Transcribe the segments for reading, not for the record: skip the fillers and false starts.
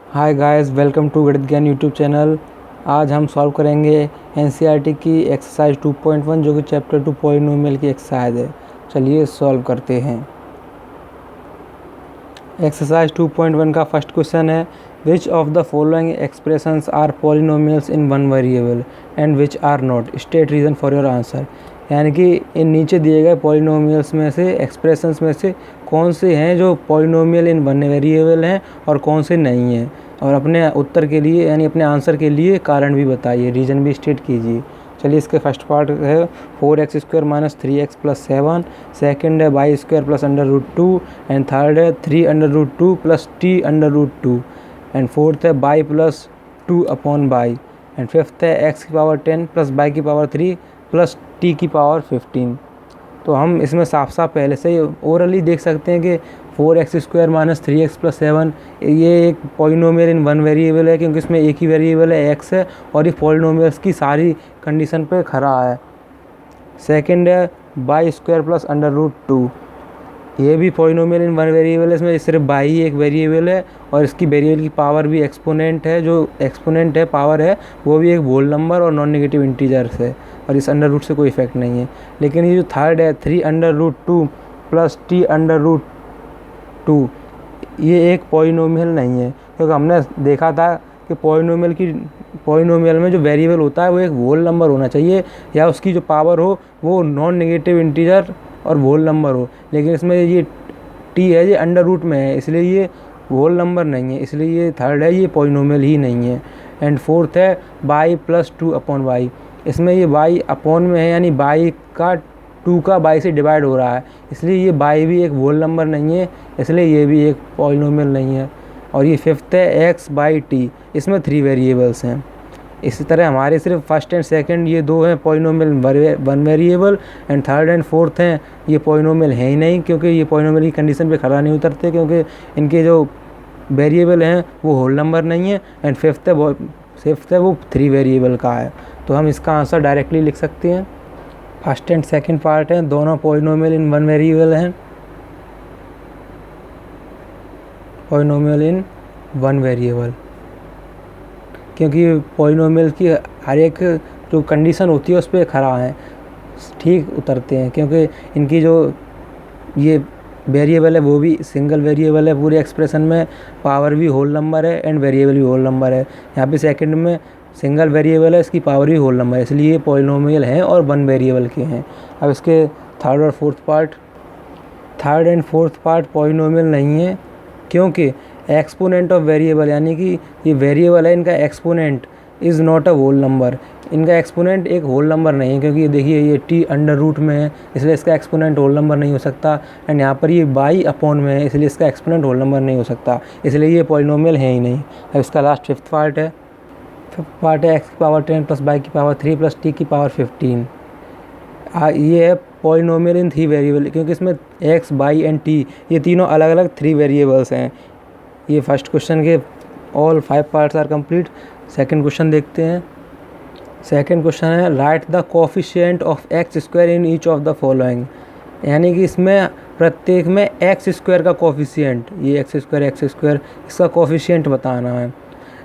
Hi guys, welcome to गणित ज्ञान YouTube channel. आज हम सॉल्व करेंगे एनसीईआरटी की एक्सरसाइज 2.1 जो कि चैप्टर 2 पॉलिनोमियल की एक्सरसाइज है। चलिए सॉल्व करते हैं। एक्सरसाइज 2.1 का फर्स्ट क्वेश्चन है, which of the following expressions are polynomials in one variable and which are not, state reason for your answer. यानी कि इन नीचे दिए गए पॉलिनोमियल्स में से, एक्सप्रेशंस में से कौन से हैं जो पॉलिनोमियल इन वन वेरिएबल हैं और कौन से नहीं हैं, और अपने उत्तर के लिए यानी अपने आंसर के लिए कारण भी बताइए, रीज़न भी स्टेट कीजिए। चलिए, इसके फर्स्ट पार्ट है 4x² minus 3x plus 7, second है y² प्लस √2, एंड थर्ड है 3√2 प्लस t√2, एंड फोर्थ है y plus 2/y, and fifth है x की पावर 10 प्लस y की पावर 3 प्लस t की पावर 15। तो हम इसमें साफ साफ पहले से ही ओरली देख सकते हैं कि 4x² माइनस 3x प्लस 7 ये एक पॉलिनोमियल इन वन वेरिएबल है, क्योंकि इसमें एक ही वेरिएबल है x है और ये पॉलिनोमियल्स की सारी कंडीशन पे खरा है। सेकंड है y² प्लस √2, ये भी पॉलिनोमियल इन वन वेरिएबल है। इसमें सिर्फ y ही एक वेरिएबल है और इसकी वेरिएबल की पावर भी एक्सपोनेंट है, जो एक्सपोनेंट है पावर है वो भी एक होल नंबर और नॉन नेगेटिव इंटीजर्स है, और इस अंडर रूट से कोई इफेक्ट नहीं है। लेकिन ये जो थर्ड है 3√2 प्लस t√2, ये एक पॉलिनोमियल नहीं है, क्योंकि हमने देखा था कि पॉलिनोमियल में जो वेरिएबल होता है वो एक होल नंबर होना चाहिए, या उसकी जो पावर हो वो नॉन नेगेटिव इंटीजर और होल नंबर हो। लेकिन इसमें ये t है, ये अंडर रूट में है, इसलिए ये होल नंबर नहीं है, इसलिए ये थर्ड है, ये पॉलिनोमियल ही नहीं है। एंड फोर्थ है y प्लस 2/y, इसमें ये y अपॉन में है, यानी y का 2 का y से डिवाइड हो रहा है, इसलिए ये y भी एक होल नंबर नहीं है, इसलिए ये भी एक पॉलिनोमियल नहीं है। और ये फिफ्थ है x/t, इसमें 3 वेरिएबल्स हैं। इसी तरह हमारे सिर्फ फर्स्ट एंड सेकंड ये दो हैं polynomial one variable, and third and fourth हैं ये पॉलिनोमियल है ही नहीं, क्योंकि ये पॉलिनोमियल की कंडीशन पे खरा नहीं उतरते, क्योंकि इनके जो वेरिएबल हैं वो होल नंबर नहीं है। एंड फिफ्थ है वो 3 वेरिएबल का है, तो हम इसका आंसर डायरेक्टली लिख सकते हैं। फर्स्ट एंड सेकंड पार्ट है, दोनों पॉलिनोमियल इन वन वेरिएबल हैं, पॉलिनोमियल इन वन वेरिएबल, क्योंकि पॉलिनोमियल की हर एक जो कंडीशन होती है उस पर खरा है, ठीक उतरते हैं, क्योंकि इनकी जो ये वेरिएबल है वो भी सिंगल वेरिएबल है पूरे एक्सप्रेशन में, पावर भी होल नंबर है एंड वेरिएबल भी होल नंबर है। यहाँ पे सेकंड में सिंगल वेरिएबल है, इसकी पावर भी होल नंबर है, इसलिए ये पॉलिनोमियल हैं और वन वेरिएबल के हैं। अब इसके third and fourth part polynomial नहीं है, क्योंकि एक्सपोनेंट ऑफ वेरिएबल, यानी कि ये वेरिएबल है, इनका exponent is not a whole number, इनका एक्सपोनेंट एक होल नंबर नहीं है, क्योंकि ये देखिए ये t अंडर रूट में है, इसलिए इसका एक्सपोनेंट होल नंबर नहीं हो सकता। एंड यहाँ पर ये y अपॉन में है, इसलिए इसका एक्सपोनेंट होल नंबर नहीं हो सकता, इसलिए ये पॉलिनोमियल है ही नहीं। अब इसका लास्ट फिफ्थ पार्ट है x की पावर 10 प्लस y की पावर 3 प्लस t की पावर 15। ये है पॉलिनोमियल इन 3 वेरिएबल, क्योंकि इसमें x, y एंड t ये तीनों अलग अलग 3 वेरिएबल्स हैं। ये फर्स्ट क्वेश्चन के all 5 parts are complete. Second question देखते हैं। सेकंड क्वेश्चन है, write the coefficient of x² in each of the following, यानी कि इसमें प्रत्येक में x² का कोफिशिएंट, ये x², इसका कोफिशिएंट बताना है।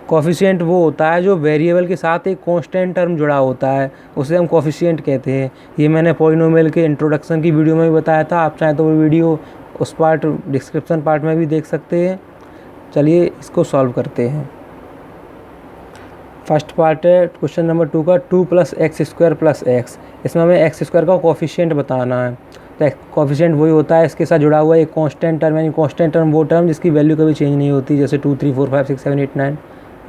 कोफिशिएंट वो होता है जो वेरिएबल के साथ एक कांस्टेंट टर्म जुड़ा होता है, उसे हम कोफिशिएंट कहते हैं। ये मैंने पॉलिनोमियल के इंट्रोडक्शन की वीडियो में भी बताया था, आप चाहें तो वो वीडियो उस पार्ट डिस्क्रिप्शन पार्ट में भी देख सकते हैं। चलिए इसको सॉल्व करते हैं। फर्स्ट पार्ट है क्वेश्चन नंबर 2 का, 2 + x² + x, इसमें हमें x² का कोफिशिएंट बताना है। तो कोफिशिएंट वही होता है, इसके साथ जुड़ा हुआ एक कांस्टेंट टर्म, यानी कांस्टेंट टर्म वो टर्म जिसकी वैल्यू कभी चेंज नहीं होती, जैसे 2, 3, 4, 5, 6, 7, 8, 9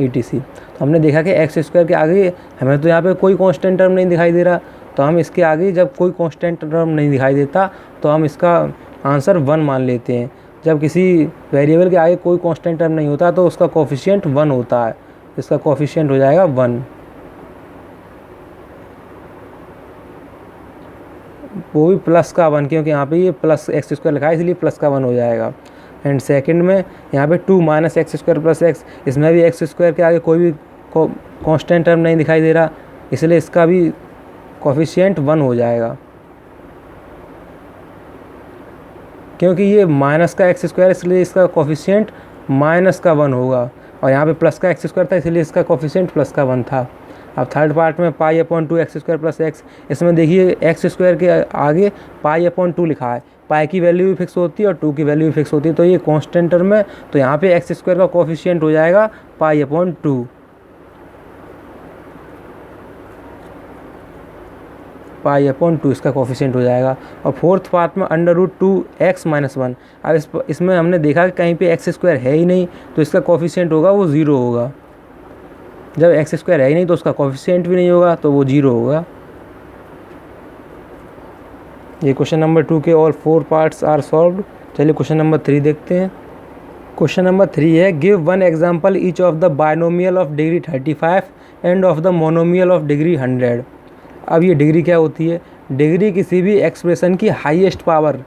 etc। तो हमने देखा कि x² के आगे हमें तो यहाँ पे कोई कांस्टेंट टर्म नहीं दिखाई दे रहा, तो हम इसके आगे जब कोई कांस्टेंट टर्म नहीं दिखाई देता तो हम इसका आंसर 1 मान लेते हैं। जब किसी वेरिएबल के आगे कोई कांस्टेंट टर्म नहीं होता तो उसका कोफिशिएंट 1 होता है, इसका कोफिशिएंट हो जाएगा 1, वो भी प्लस का 1, क्योंकि यहाँ पे ये प्लस x² लिखा है इसलिए प्लस का 1 हो जाएगा। एंड सेकंड में यहाँ पे 2 - x² + x, इसमें भी x² के आगे कोई भी कांस्टेंट टर्म नहीं दिखाई दे रहा, इसलिए इसका भी कोफिशिएंट 1 हो जाएगा, क्योंकि ये माइनस का x² इसलिए इसका कोफिशिएंट -1 होगा। और यहाँ पे प्लस का एक्स स्क्वायर था, इसलिए इसका कोफिशिएंट प्लस का 1 था। अब थर्ड पार्ट में pi upon 2 x square plus x, इसमें देखिए एक्स स्क्वायर के आगे पाई अपॉन 2 लिखा है, पाई की वैल्यू भी फिक्स होती है और 2 की वैल्यू भी फिक्स होती है, तो ये कांस्टेंट टर्म है, तो यहाँ पे एक्स स्क्वायर का कोफिशिएंट हो जाएगा पाई अपॉन 2, पाई अपॉन 2 इसका कोफिशिएंट हो जाएगा। और फोर्थ पार्ट में अंडर रूट 2x माइनस 1, अब इसमें हमने देखा कि कहीं पे एक्स स्क्वायर है ही नहीं, तो इसका कोफिशिएंट होगा वो 0 होगा। जब एक्स स्क्वायर है ही नहीं तो उसका कोफिशिएंट भी नहीं होगा, तो वो 0 होगा। ये क्वेश्चन नंबर 2 के ऑल 4 पार्ट्स आर सॉल्व्ड। चलिए क्वेश्चन नंबर 3 देखते हैं। क्वेश्चन नंबर 3 है, give one example each of the binomial of degree 35 end of the monomial of degree 100। अब ये डिग्री क्या होती है? डिग्री किसी भी एक्सप्रेशन की हाईएस्ट पावर,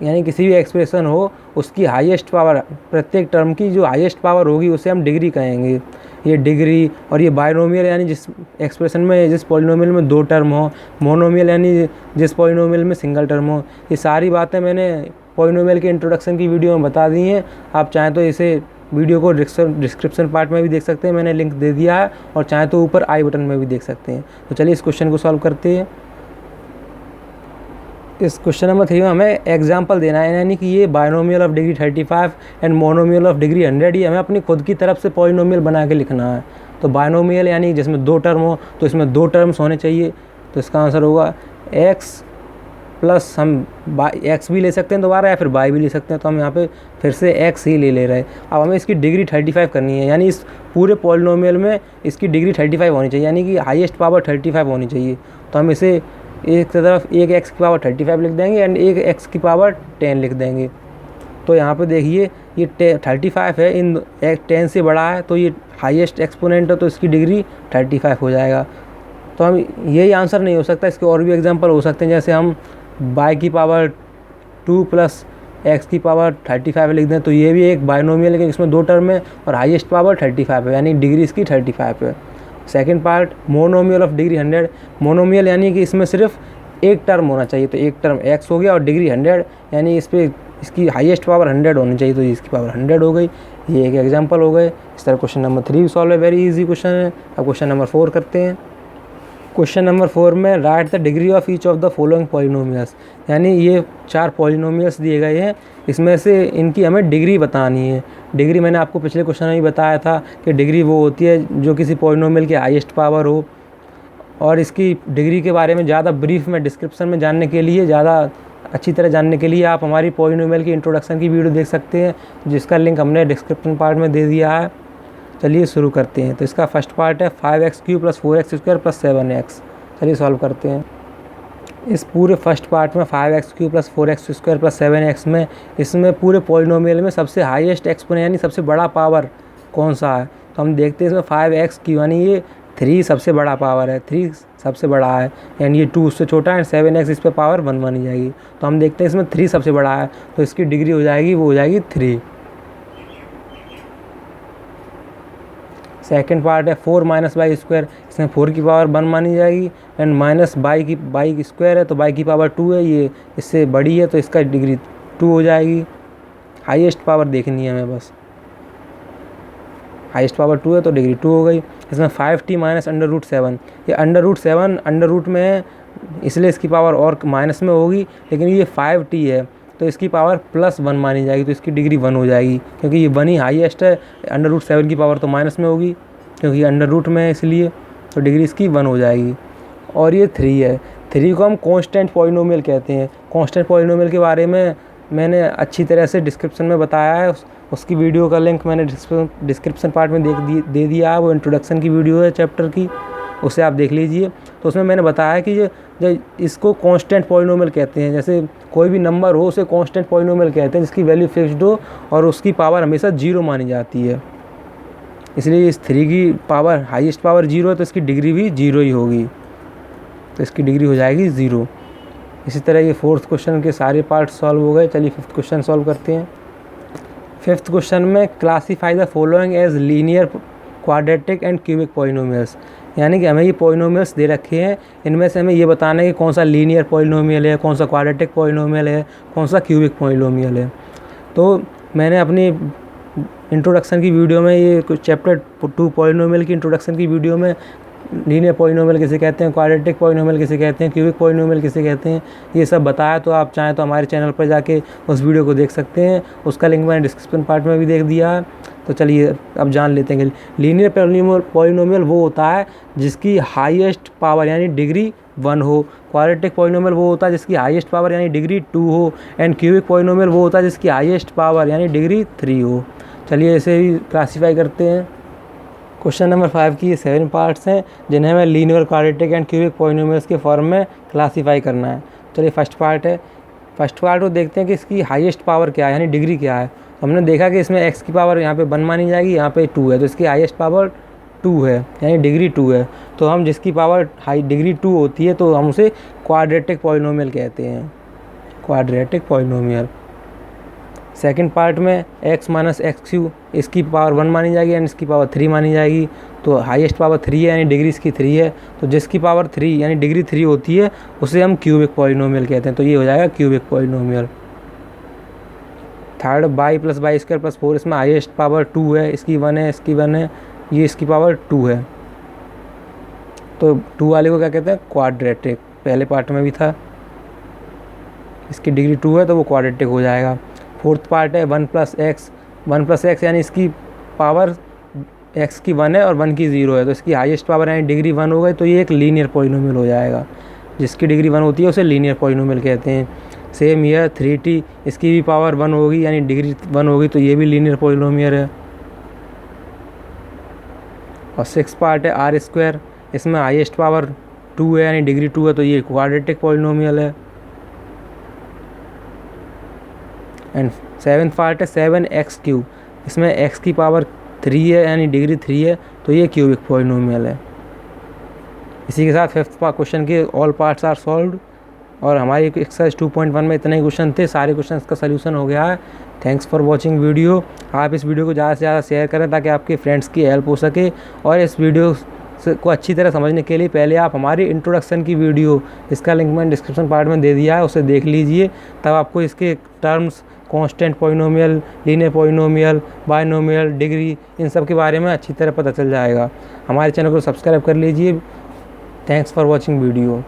यानी किसी भी एक्सप्रेशन हो उसकी हाईएस्ट पावर, प्रत्येक टर्म की जो हाईएस्ट पावर होगी उसे हम डिग्री कहेंगे। ये डिग्री, और ये बायनोमियल यानी जिस एक्सप्रेशन में, जिस पॉलिनोमियल में 2 टर्म हो, मोनोमियल यानी जिस पॉलिनोमियल में सिंगल टर्म हो। ये सारी बातें मैंने पॉलिनोमियल के इंट्रोडक्शन की वीडियो में बता दी हैं। आप चाहें तो इसे वीडियो को डिस्क्रिप्शन पार्ट में भी देख सकते हैं, मैंने लिंक दे दिया है, और चाहें तो ऊपर आई बटन में भी देख सकते हैं। तो चलिए इस क्वेश्चन को सॉल्व करते हैं। इस क्वेश्चन नंबर 3 में हमें एग्जांपल देना है, यानी कि ये binomial of degree 35 and monomial of degree 100, ये हमें अपनी खुद की तरफ से पॉलिनोमियल बना के लिखना है। तो बायनोमियल यानी जिसमें 2 टर्म हो, तो इसमें 2 टर्म्स होने चाहिए, तो इसका आंसर होगा x प्लस, हम एक्स भी ले सकते हैं दोबारा, या फिर बाई भी ले सकते हैं, तो हम यहाँ पे फिर से एक्स ही ले रहे हैं। अब हमें इसकी डिग्री 35 करनी है, यानी इस पूरे पॉलिनोमियल में इसकी डिग्री 35 होनी चाहिए, यानी कि हाईएस्ट पावर 35 होनी चाहिए। तो हम इसे एक तरफ एक एक्स की पावर 35 लिख देंगे एंड एक एक्स की पावर 10 लिख देंगे। तो यहाँ पे देखिए ये 35 है, इन 10 से बड़ा है, तो ये हाईएस्ट एक्सपोनेंट है, तो इसकी डिग्री 35 हो जाएगा। तो हम यही आंसर नहीं हो सकता, इसके और भी एग्जांपल हो सकते हैं, जैसे हम बाई की पावर 2 प्लस एक्स की पावर 35 लिख दें, तो ये भी एक बायनोमियल है, इसमें 2 टर्म है और हाईएस्ट पावर 35 है, यानी डिग्री इसकी 35 है। Second part, monomial of degree 100। Monomial यानी कि इसमें सिर्फ एक टर्म होना चाहिए, तो एक टर्म x हो गया, और डिग्री 100 यानी इस पर इसकी हाईएस्ट पावर 100 होनी चाहिए, तो इसकी पावर 100 हो गई। ये एक एग्जांपल हो गए। इस तरह क्वेश्चन नंबर 3 सॉल्व है, वेरी इजी क्वेश्चन है। अब क्वेश्चन नंबर 4 करते हैं। क्वेश्चन नंबर 4 में right the degree of each of the following polynomials, यानी ये 4 पॉलिनोमियल्स दिए गए हैं, इसमें से इनकी हमें डिग्री बतानी है। डिग्री मैंने आपको पिछले क्वेश्चन में ही बताया था कि डिग्री वो होती है जो किसी पॉलिनोमियल की हाईएस्ट पावर हो। और इसकी डिग्री के बारे में ज़्यादा ब्रीफ में डिस्क्रिप्शन में जानने के लिए, ज़्यादा अच्छी तरह जानने के लिए आप हमारी पॉलिनोमियल की इंट्रोडक्शन की वीडियो देख सकते हैं, जिसका लिंक हमने डिस्क्रिप्शन पार्ट में दे दिया है। चलिए शुरू करते हैं। तो इसका फर्स्ट पार्ट है 5x³ + 4x² + 7x। चलिए सॉल्व करते हैं। इस पूरे फर्स्ट पार्ट में 5x³ + 4x² + 7x में, इसमें पूरे पॉलिनोमियल में सबसे हाईएस्ट एक्सपोनेंट यानी सबसे बड़ा पावर कौन सा है? तो हम देखते हैं इसमें 5x³ यानी ये 3 सबसे बड़ा पावर है, 3 सबसे बड़ा है, यानी ये 2 उससे छोटा है, 7x इस पर पावर 1 बन जाएगी। तो हम देखते हैं इसमें 3 सबसे बड़ा है, तो इसकी डिग्री हो जाएगी, वो हो जाएगी 3। सेकंड पार्ट है 4 - y², इसमें 4 की पावर 1 मानी जाएगी, एंड माइनस बाई की स्क्वायर है, तो बाई की पावर 2 है, ये इससे बड़ी है, तो इसका डिग्री 2 हो जाएगी। हाईएस्ट पावर देखनी है हमें, बस हाईएस्ट पावर 2 है तो डिग्री 2 हो गई। इसमें 5t - √7, ये √7 अंडर रूट में है, इसलिए इसकी पावर और माइनस में होगी, लेकिन ये 5t है तो इसकी पावर +1 मानी जाएगी, तो इसकी डिग्री 1 हो जाएगी, क्योंकि ये 1 ही हाईएस्ट है। √7 की पावर तो माइनस में होगी, क्योंकि ये अंडर रूट में है, इसलिए तो डिग्री इसकी 1 हो जाएगी। और ये 3 है, 3 को हम कांस्टेंट पॉलिनोमियल कहते हैं। कांस्टेंट पॉलिनोमियल के बारे में मैंने अच्छी तरह से डिस्क्रिप्शन में बताया है, उसकी वीडियो का लिंक मैंने डिस्क्रिप्शन पार्ट में दे दिया है, वो इंट्रोडक्शन की वीडियो है चैप्टर की, उसे आप देख लीजिए। तो उसमें मैंने बताया कि जो इसको कांस्टेंट पॉलिनोमियल कहते हैं, जैसे कोई भी नंबर हो उसे कांस्टेंट पॉलिनोमियल कहते हैं, जिसकी वैल्यू फिक्स्ड हो और उसकी पावर हमेशा 0 मानी जाती है। इसलिए इस 3 की पावर हाईएस्ट पावर 0 है, तो इसकी डिग्री भी 0 ही होगी, तो इसकी डिग्री हो जाएगी 0। इसी तरह ये 4th क्वेश्चन के सारे पार्ट सॉल्व हो गए। चलिए 5th क्वेश्चन सॉल्व करते हैं। 5th क्वेश्चन में classify the following as linear, quadratic and cubic polynomials, यानी कि हमें ये पॉलिनोमियल्स दे रखे हैं, इनमें से हमें ये बताना है कि कौन सा लीनियर पॉलिनोमियल है, कौन सा क्वाड्रेटिक पॉलिनोमियल है, कौन सा क्यूबिक पॉलिनोमियल है। तो मैंने अपनी इंट्रोडक्शन की वीडियो में, ये चैप्टर 2 पॉलिनोमियल की इंट्रोडक्शन की वीडियो में लीनियर पॉलिनोमियल किसे कहते हैं, क्वाड्रेटिक पॉलिनोमियल किसे कहते हैं, क्यूबिक पॉलिनोमियल किसे कहते हैं, ये सब बताया। तो आप चाहें तो हमारे चैनल पर जाके उस वीडियो को देख सकते हैं, उसका लिंक मैंने डिस्क्रिप्शन पार्ट में भी देख दिया है। तो चलिए अब जान लेते हैं कि लीनियर पॉलिनोमियल वो होता है जिसकी हाईएस्ट पावर यानी डिग्री 1 हो, क्वाड्रेटिक पॉलिनोमियल वो होता है जिसकी हाईएस्ट पावर यानी डिग्री 2 हो, एंड क्यूबिक पॉलिनोमियल वो होता है जिसकी हाईएस्ट पावर यानी डिग्री 3 हो। चलिए इसे भी क्लासीफाई करते हैं। क्वेश्चन नंबर 5 की ये 7 पार्ट्स हैं जिन्हें हमें linear, quadratic and cubic polynomials के फॉर्म में क्लासीफाई करना है। चलिए फर्स्ट पार्ट है। फर्स्ट पार्ट को देखते हैं कि इसकी हाईएस्ट पावर क्या है यानी डिग्री क्या है। तो हमने देखा कि इसमें x की पावर यहाँ पे 1 मानी जाएगी, यहाँ पे 2 है, तो इसकी हाईएस्ट पावर 2 है यानी डिग्री 2 है। तो हम जिसकी पावर डिग्री 2 होती है तो हम उसे क्वाड्रेटिक पॉलिनोमियल कहते हैं, क्वाड्रेटिक पॉलिनोमियल। सेकंड पार्ट में x माइनस एक्स क्यू, इसकी पावर 1 मानी जाएगी एंड इसकी पावर 3 मानी जाएगी। तो हाईएस्ट पावर 3 है यानी डिग्री इसकी 3 है, तो जिसकी पावर 3 यानी डिग्री 3 होती है उसे हम क्यूबिक पॉलिनोमियल कहते हैं। तो ये हो जाएगा cubic polynomial. Third by plus by square plus 4, इसमें हाईएस्ट पावर 2 है, इसकी 1 है, इसकी 1 है, ये इसकी पावर 2 है। तो 2 वाले को क्या कहते हैं, क्वाड्रेटिक। पहले पार्ट में भी था, इसकी डिग्री 2 है तो वो क्वाड्रेटिक हो जाएगा। फोर्थ पार्ट है 1 प्लस एक्स यानी इसकी पावर x की 1 है और 1 की 0 है, तो इसकी हाईएस्ट पावर यानी डिग्री 1 हो गई, तो ये एक लीनियर पॉलिनोमियल हो जाएगा। जिसकी डिग्री 1 होती है उसे लीनियर पॉलिनोमियल कहते हैं। सेम ईयर 3t, इसकी भी पावर 1 होगी यानी डिग्री 1 होगी, तो ये भी लीनियर पॉलिनोमियल है। और 6 पार्ट है आर स्क्वायर, इसमें हाईएस्ट पावर 2 है यानी डिग्री 2 है, तो ये क्वाड्रेटिक पॉलिनोमियल है। एंड 7th पार्ट है 7x क्यूब, इसमें x की पावर 3 है यानी डिग्री 3 है, तो ये क्यूबिक पॉलिनोमियल है। इसी के साथ 5th क्वेश्चन के ऑल पार्ट्स आर सॉल्व्ड। और हमारी एक्सरसाइज 2.1 में इतने ही क्वेश्चन थे, सारे क्वेश्चन का सलूशन हो गया है। Thanks for watching video. आप इस वीडियो को ज़्यादा से ज़्यादा शेयर करें ताकि आपके फ्रेंड्स की हेल्प हो सके। और इस वीडियो को अच्छी तरह समझने के लिए पहले आप हमारी इंट्रोडक्शन की वीडियो, इसका लिंक मैंने डिस्क्रिप्शन पार्ट में दे दिया है, उसे देख लीजिए, तब आपको इसके terms, constant polynomial, linear polynomial, binomial, degree, इन सब के बारे में अच्छी तरह पता चल जाएगा। हमारे चैनल को सब्सक्राइब कर लीजिए। Thanks for watching video.